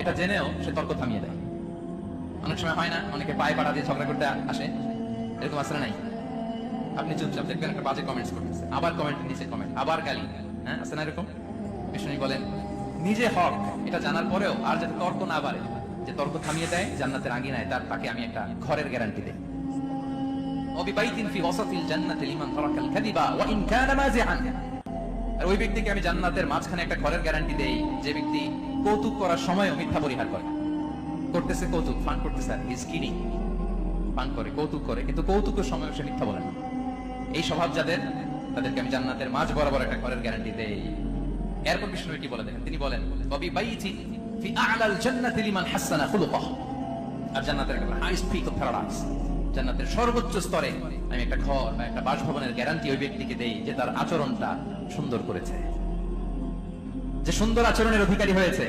এটা জেনেও সে তর্ক থামিয়ে দেয়। অনেক সময় হয় না, অনেকে পায়ে পাড়া দিয়ে ঝগড়া করতে আসে, এরকম আসলে নাই? আপনি চুপচাপ দেখবেন একটা বাজে কমেন্টস করতেছে, আবার কমেন্টের নিচে কমেন্ট, আবার গালি, হ্যাঁ আছে না এরকম? বিষ্ণু বলেন নিজে হক এটা জানার পরেও আর যাতে তর্ক না বাড়ে, যে তর্ক থামিয়ে দেয় জান্নাতের আঙিনায়, তাকে আমি একটা ঘরের গ্যারান্টি দেই। ওয়াবিবাইতিন ফি ওয়াসাতিল জান্নাতি লিমান তারাকাল কাযিবা ওয়া ইন কানা মাযিআন। আর ওই ব্যক্তিকে আমি জান্নাতের মাঝখানে একটা ঘরের গ্যারান্টি দেই যে ব্যক্তি কৌতুক করার সময়ও মিথ্যা পরিহার করে। করতেছে কৌতুক, ফান করতেছে, আর ইজ কিডিং, ফান করে, কৌতুক করে, কিন্তু কৌতুকের সময় সে মিথ্যা বলে না। এই স্বভাব যাদের, তাদেরকে আমি জান্নাতের মাঝ বরাবর একটা ঘরের গ্যারান্টি দেই। এরপর বিষ্ণু কি বলে দেখেন, তিনি বলেন ওয়াবিবাইতিন ফি আ'লাল জান্নাতি লিমান হাসানা খুলুকাহু। আর জান্নাতের একটা হাইস্ট পিক অফ প্যারাডাইস, জান্নাতের সর্বোচ্চ স্তরে আমি একটা ঘর বা একটা বাসভবনের গ্যারান্টি ওই ব্যক্তিকে দেই যে তার আচরণটা সুন্দর করেছে, যে সুন্দর আচরণের অধিকারী হয়েছে।